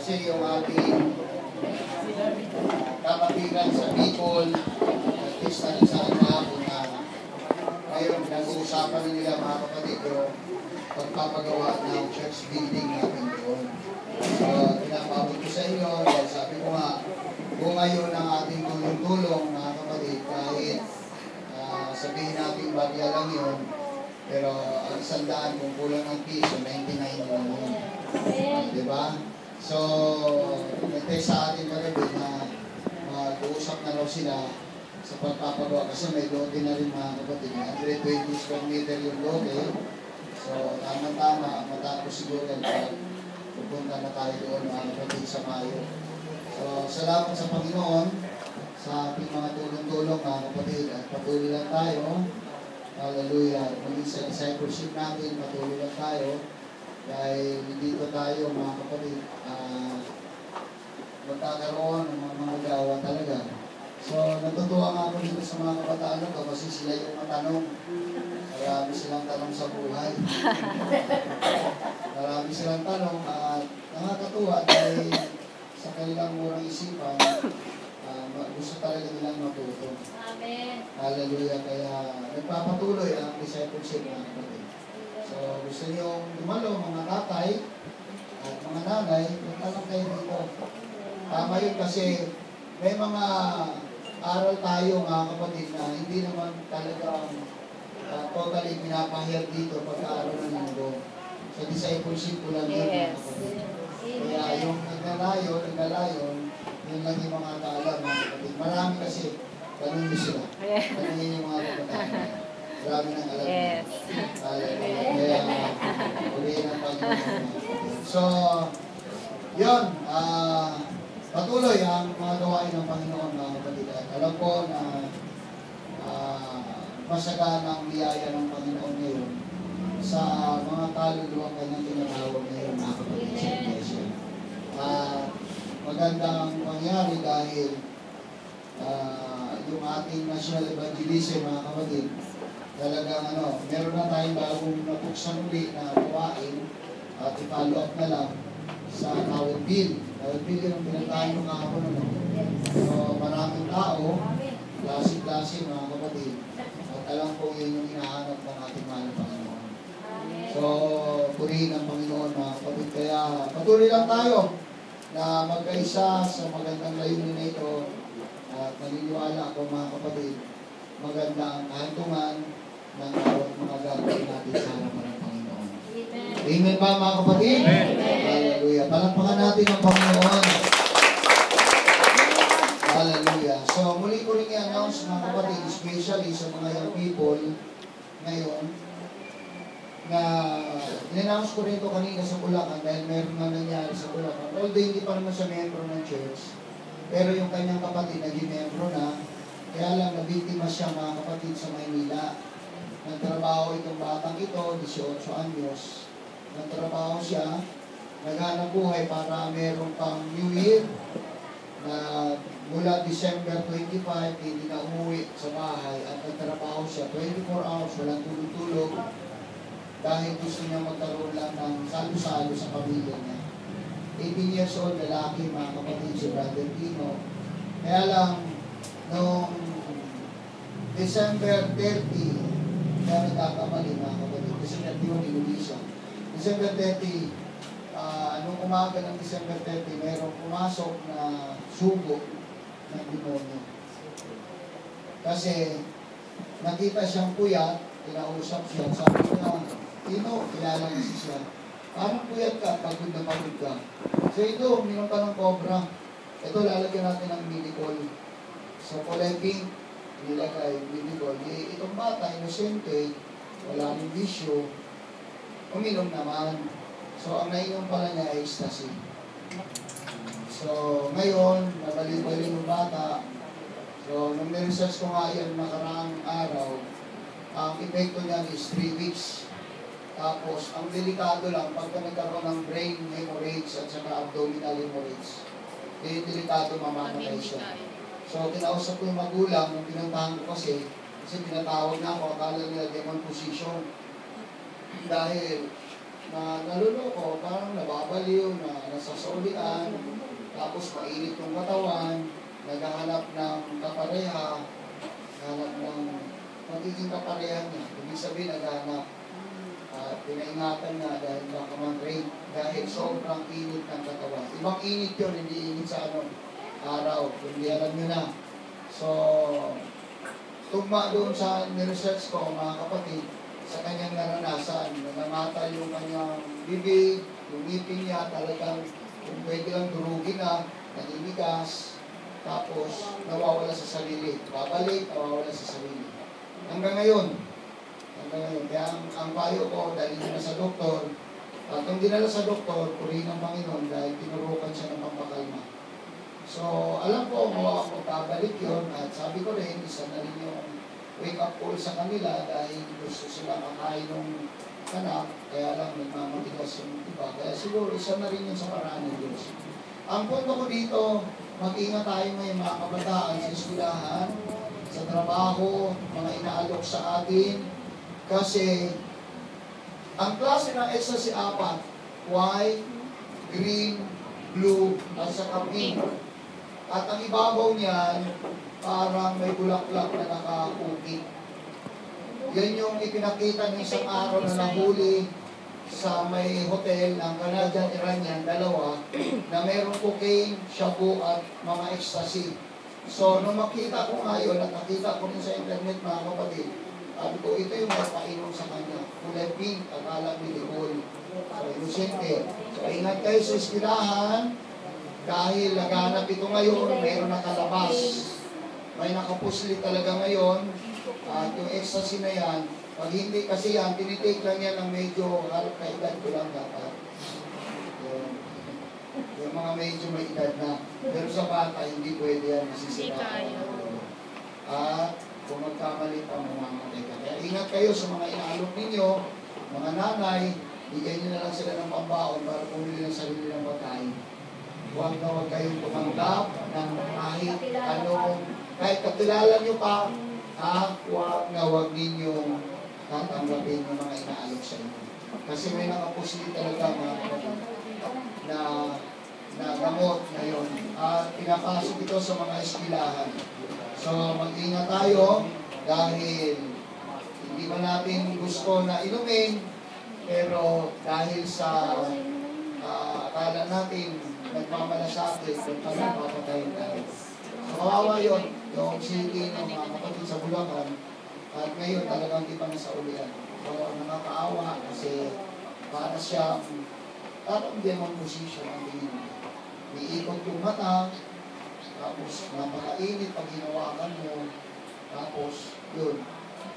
Kasi yung ating kapatiran sa Bicol, at least na sa kahapon na ngayon, nag-uusapan na nila mga kapatid yung pagpapagawa ng church building natin doon. So, pinapabot ko sa inyo, dahil sabi ko nga, kung ngayon ang ating tulong-tulong mga kapatid, kahit sabihin natin bagya lang yun, pero ang 100 kung kulang ng piso, 99 lang yun. Diba? So, nag-text sa atin kagabi na mag-uusap na raw sila sa pagpapagawa kasi may lote na rin mga kapatid. 120 square meter yung lote. So, tama-tama, matapos siguro yan pag pupunta na tayo doon mga kapatid sa Mayo. So, salamat sa Panginoon sa ating mga tulong-tulong mga kapatid. At patuloy lang tayo. Hallelujah. Maging sa discipleship natin, patuloy lang tayo. Dahil dito tayo mga kapatid, magkakaroon ng mga gawa talaga. So, natutuwa nga ako dito sa mga kabataan ko kasi sila yung matanong. Marami silang tanong sa buhay. Marami silang tanong at nakakatuwa dahil sa kanilang murang isipan, gusto talaga nilang matuto. Amen. Hallelujah. Kaya nagpapatuloy ang discipleship mga kapatid. So, gusto niyong dumalo mga tatay at mga nanay, punta lang kayo dito. Tama yun kasi may mga aral tayo mga kapatid na hindi naman talaga totally pinapahir dito pagka-aral ng mundo. Sa discipleship ko lang yun mga kapatid. Kaya yung naglalayon, yun lang yung mga kaalam mga kapatid. Marami kasi, tanong nyo sila. Tanongin yung mga kabataan. Marami nang alam. Yes. Kaya, ulihin ang Panginoon. So, yun, patuloy ang mga gawain ng Panginoon mga kapatid. At alam ko na masagaan ang biyaya ng Panginoon ngayon sa mga kaluluwang kanyang tinatawag ngayon mga kapatid sa iglesia. Magandang mangyari dahil yung ating national evangelism mga kapatid, talagang meron na tayong bagong napuksan uli na gawain at i-follow up na lang sa Tawid Bill. Tawid Bill yung pinatayin ng kahapon. So maraming tao, klase-klase mga kapatid, at alam ko yun yung hinahanap ng ating mahal na Panginoon. So purihin ang Panginoon mga kapatid. Kaya patuloy lang tayo na magkaisa sa magandang layunin na ito at naniniwala ako mga kapatid, maganda ang kahantungan ng bawat mga gagawin natin sa harapan ng Panginoon. Amen. Amen ba mga kapatid? Amen. Hallelujah. Palakpakan natin ang Panginoon. Hallelujah. So muli ko rin i-announce mga kapatid, especially sa mga young people ngayon, na in-announce ko rin ito kanina sa Bulacan dahil meron nga nangyari sa Bulacan. Although hindi pa naman siya membro ng church, pero yung kanyang kapatid naging membro na, kaya lang nabiktima siya mga kapatid sa Maynila. Nagtrabaho itong batang ito, 18 anyos. Nagtrabaho siya, naghanap buhay para meron pang New Year na mula December 25, hindi na umuwi sa bahay at nagtrabaho siya 24 hours, walang tulog-tulog dahil gusto niya magkaroon lang ng salo-salo sa pamilya niya. 18 years old, lalaki, mga kapatid, si Brother Pino. Kaya lang, noong December 30, kaya nagkakamali mga kapatid, December 31, Indonesia. December 30, nung umaga ng December 30, mayroong pumasok na sugo ng demonyo. Kasi, nakita siyang puyat, kinausap siya, sabi niya, Tino, kilala niya siya. Parang puyat ka, pagod na pagod ka. So ito, uminom ka ng cobra. Ito, lalagyan natin ng minicol. So, kulay pink, nilagay, minicol. Itong bata, inosente, wala ng bisyo, uminom naman. So, ang nainom pala niya ay ecstasy. So, ngayon, nabalik-balik yung bata. So, nung niresearch ko nga yan nakaraang araw, ang epekto niya is 3 weeks. Tapos, ang delikado lang, pagka nagkaroon ng brain hemorrhage at saka abdominal hemorrhage, delikado mamamatay siya. So, kinausap ko yung magulang, nung pinuntahan ko kasi pinatawag na ako, akala nila demon position. Dahil, naluloko, parang nababaliw, na nasasaulian, tapos mainit yung katawan, naghahanap ng kapareha, naghahanap ng magiging kapareha niya. Ibig sabihin, naghahanap. Pinaingatan nga dahil baka mag-rain, dahil sobrang init ng katawan. Ibang init yun, hindi init sa araw, kundi alam nyo na. So, tugma doon sa niresearch ko, mga kapatid, sa kanyang naranasan, nangangatal yung kanyang bibig, yung ngipin niya, talagang kung pwede lang durugin na, naninigas, tapos nawawala sa sarili. Babalik, nawawala sa sarili. Hanggang ngayon. Kaya ang payo ko, dahil na sa doktor, at nung dinala sa doktor, purihin ng Panginoon dahil tinurukan siya ng pampakalma. So, alam ko, babalik yun, at sabi ko rin, isa na rin yung wake-up call sa kanila dahil gusto sila makain ng anak, kaya lang nagmamatigas yung iba. Kaya siguro, isa na rin yun sa paraan ng Diyos. Ang punto ko dito, mag-ingat tayo ngayon mga kabataan sa eskwelahan, sa trabaho, mga inaalok sa atin, kasi ang klase ng ecstasy apat, white, green, blue, at saka pink. At ang ibabaw niyan, parang may bulaklak na nakakukit. Yan yung ipinakita ng isang araw na nahuli sa may hotel ng Canadian Iranian, dalawa, na mayroong cocaine, shabu, at mga ecstasy. So, nung makita ko ngayon, at nakita ko rin sa internet mga kapatid, sabi ko, ito yung mapainom sa kanya. Kulay pink, akala biligol. So, inosente. So, ingat kayo sa eskwelahan, dahil naghanap ito ngayon, mayroon nakalabas. May nakapusli talaga ngayon, at yung ecstasy na yan, pag hindi kasi yan, tinitake lang yan ng medyo harap na edad ko lang dapat. Yung mga medyo may edad na. Pero sa bata, hindi pwede yan, masisira. At kung magkamali pa, mamamatay ka. Kaya ingat kayo sa mga inaalok ninyo, mga nanay, bigyan nyo na lang sila ng pambaon para pumili ng sarili ng pagkain. Huwag na huwag kayong tumanggap ng kahit anong, kahit kakilala nyo pa, huwag na huwag ninyong tatanggapin yung mga inaalok sa inyo. Kasi may nakapusin talaga mga na gamot ngayon at pinapasok ito sa mga eskwelahan. So, mag-ingat tayo dahil hindi man natin gusto na inumin, pero dahil sa akala natin nagmamalasakit, kung kami papatayin tayo. So, kawawa yun, yung city ng mga kapatid sa Bulacan, at ngayon talagang di pa nasa ulian. So, nakakaawa kasi para siyang parang demon position ang tingin. Iikot yung mata, tapos napakainit pag hinawakan mo, tapos yun,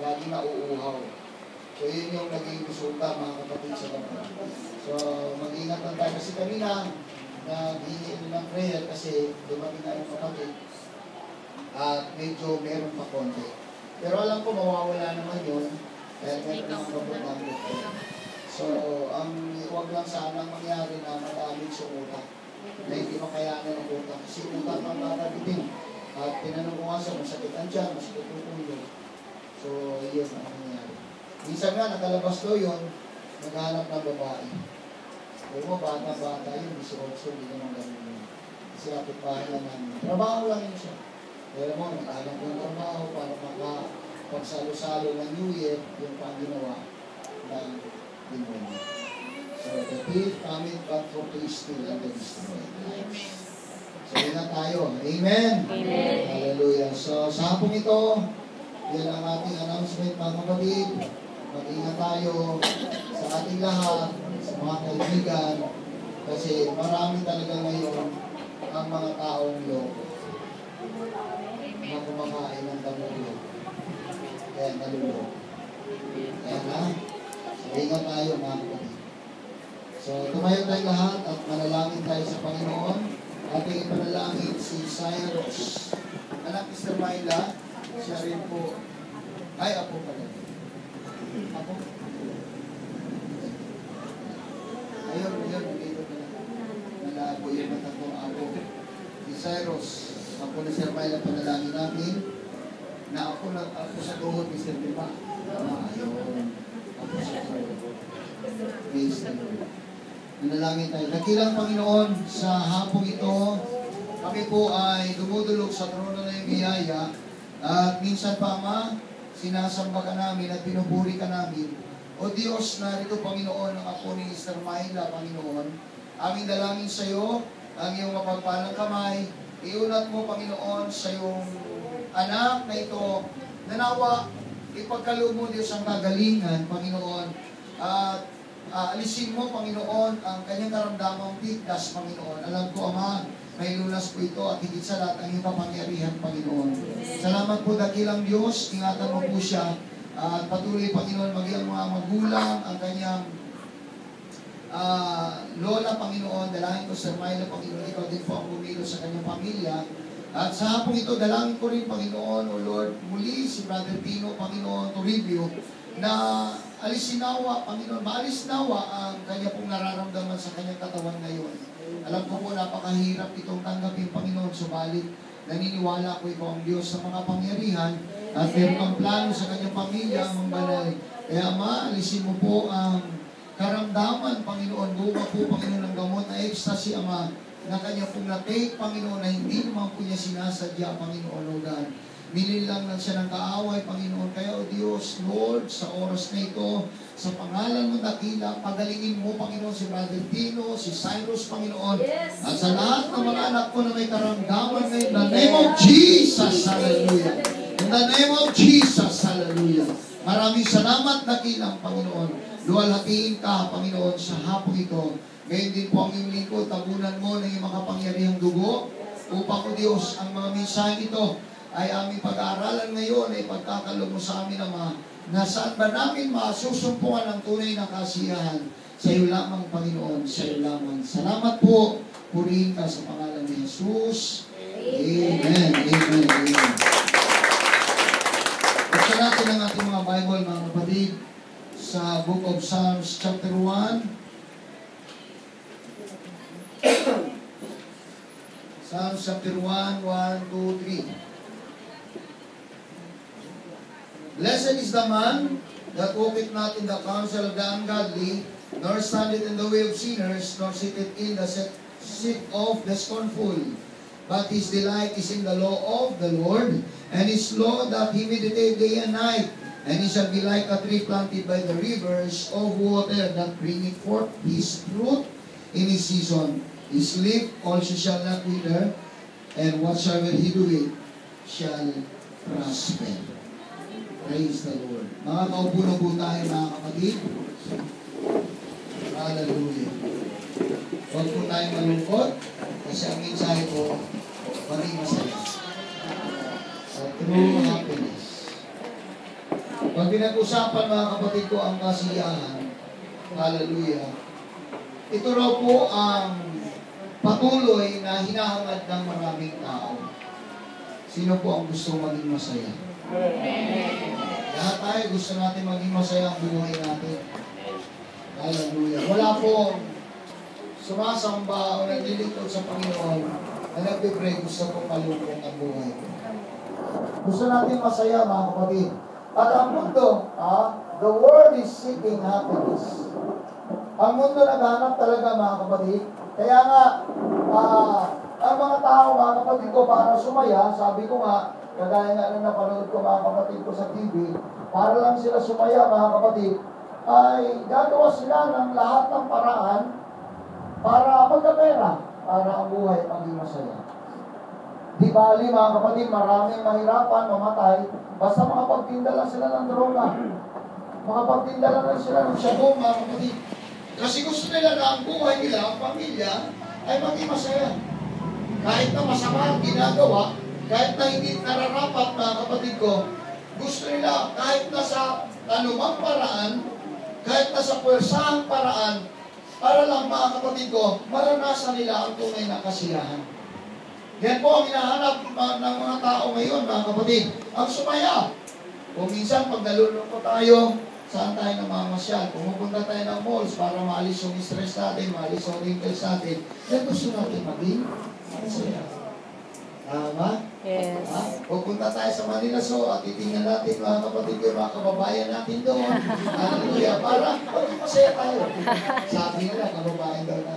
lagi na uuhaw. So yun yung naging resulta mga kapatid sa kapatid. So mag-ingat lang tayo kasi kanina, nag-iinit ng prayer kasi dumating na yung kapatid at medyo meron pa konti. Pero alam ko mawawala naman yun, kaya meron ng kapatid ng doktor. So ang huwag lang sanang mangyari na madaming sumuta na hindi makayanan ng utang. Kasi utang ang nakakabitin. At tinanong ko nga sa masakit ang tiyan, masakit ang ulo. So, yun ang nangyari. Minsan nga, nakalabas daw yun, naghanap ng babae. Kung mo, bata-bata yun, 18, hindi naman ganun yun. Kasi kapit-bahay lang namin. Trabaho lang yun siya. Pero mo, nakalang ko yung trabaho para makapagsalo-salo ng New Year, yung pang-ginawa ng demonyo. So, the thief coming back for to steal and destroy lives. So, ingat tayo. Amen? Amen. Hallelujah. So, sa hapong ito, yan ang ating announcement, mga kapatid. Mag-ingat tayo sa ating lahat, sa mga kaibigan, kasi marami talaga ngayon ang mga taong loko na kumakain ng damulo. Kaya naluloko. Kaya na, so, ingat tayo, mga kapatid. So, tumayo tayo lahat at manalangin tayo sa Panginoon. Ating ipanalangin si Cyrus. Anak ni Sister Myla, siya rin po, ay, apo pala. Apo? Ayun, dito pala. Nalabo yung matatong apo. Si Cyrus, apo ni Sister Myla, panalangin natin na ako sa tuhod ni Sister Lima. Ayun, ako sa tuhod. Praise the Lord. Nanalangin tayo. Dakilang Panginoon, sa hapong ito, kami po ay dumudulog sa trono ng biyaya at minsan pa, Ama, sinasamba ka namin at pinupuri ka namin. O Diyos, narito, Panginoon, ang apo ni Sister Myla, Panginoon. Aming dalangin sa iyo, ang iyong mapagpalang kamay. Iunat mo, Panginoon, sa iyong anak na ito, nanawa, ipagkaloob mo, Diyos, ang kagalingan, Panginoon. At alisin mo, Panginoon, ang kanyang karamdamang biglas, Panginoon. Alam ko, Ama, may lunas po ito at higit sa lahat ang iyong kapangyarihan, Panginoon. Salamat po, dakilang Diyos. Ingatan mo po siya. At patuloy, Panginoon, maging ang mga magulang, ang kanyang lola, Panginoon. Dalangin ko, Sir Myla, Panginoon, ikaw din po ang bumilo sa kanyang pamilya. At sa hapong ito, dalangin ko rin, Panginoon, O Lord, muli si Brother Pino, Panginoon, Toribio, na alisin nawa, Panginoon, maalis nawa ang kanya pong nararamdaman sa kanyang katawan ngayon. Alam ko po, napakahirap itong tanggapin, Panginoon, subalit naniniwala ko ikaw ang Diyos sa mga pangyarihan at meron kang plano sa kanyang pamilya, ang banay. Kaya, Ama, alisin mo po ang karamdaman, Panginoon, buka po, Panginoon, ng gamot na ecstasy, Ama, na kanya pong na-take, Panginoon, na hindi naman po niya sinasadya, Panginoon, O God. Nililang lang siya ng kaaway, Panginoon. Kaya, O Diyos, Lord, sa oras na ito, sa pangalan mo dakila, pagalingin mo, Panginoon, si Brother Tino, si Cyrus, Panginoon, yes, at sa lahat ng mga anak ko na may karamdaman ngayon, in the name of Jesus, hallelujah. In the name of Jesus, hallelujah. Maraming salamat, dakilang Panginoon. Luwalhatiin ka, Panginoon, sa hapong ito. Ngayon din po ang iyong lingkod, tabunan mo ng iyong makapangyarihang dugo, upang, O Diyos, ang mga mensahe ito ay aming pag-aaralan ngayon ay pagkakaloob mo sa amin, Ama, na saan ba namin masusumpungan ang tunay na kasiyahan sa iyo lamang, Panginoon, sa iyo lamang. Salamat po, purihin ka sa pangalan ni Jesus. Amen. Amen. Amen. Buksan natin ang ating mga Bible, mga kapatid, sa Book of Psalms, chapter 1. Psalms chapter 1, 1, 2, 3. Blessed is the man that walketh not in the counsel of the ungodly, nor standeth in the way of sinners, nor sitteth in the seat of the scornful. But his delight is in the law of the Lord, and his law that he meditate day and night. And he shall be like a tree planted by the rivers of water, that bringeth forth his fruit in his season. His leaf also shall not wither, and whatsoever he doeth shall prosper. Praise the Lord. Mga kaupo na po tayo, mga kapatid. Hallelujah. Huwag po tayo malungkot, kasi ang mensahe ko, maging masaya. True happiness. Pag pinag-usapan, mga kapatid ko, ang kasiyahan, hallelujah, ito raw po ang patuloy na hinahangad ng maraming tao. Sino po ang gusto maging masaya? Lahat tayo gusto natin maging masaya ang buhay natin. Hallelujah. Wala po sumasamba o naglilingkod sa Panginoon na nagpipray gusto ko malungkot ang buhay. Gusto natin masaya, mga kapatid. At ang mundo, the world is seeking happiness. Ang mundo naghanap talaga, mga kapatid. Kaya nga, ang mga tao, mga kapatid ko, para sumaya, sabi ko nga, kagaya nga nang napanood ko, mga kapatid ko sa TV, para lang sila sumaya, mga kapatid, ay gagawa sila ng lahat ng paraan para magkapera, para ang buhay maging masaya. Di bali, mga kapatid, maraming mahirapan, mamatay, basta makapagtinda lang sila ng droga. Makapagtinda lang sila ng syabong, mga kapatid. Kasi gusto nila na ang buhay nila, ang pamilya, ay maging masaya. Kahit na masama ang ginagawa, kahit na hindi nararapat, mga kapatid ko, gusto nila kahit na sa anumang paraan, kahit na sa puwersahang paraan, para lang, mga kapatid ko, maranasan nila ang tunay na kasiyahan. Yan po ang hinahanap ng mga tao ngayon, mga kapatid, ang sumaya. Kung minsan, pag nalulungkot tayo, saan tayo namamasyal? Pumupunta tayo ng malls para maalis yung stress natin, maalis yung wrinkles natin. Yan gusto natin maging masaya. Tama? Yes. Pupunta tayo sa Manila so at titingnan natin mga kapatid ko, mga kababayan natin doon. Hallelujah. Para masaya tayo. Sabi nila, kababayan daw natin.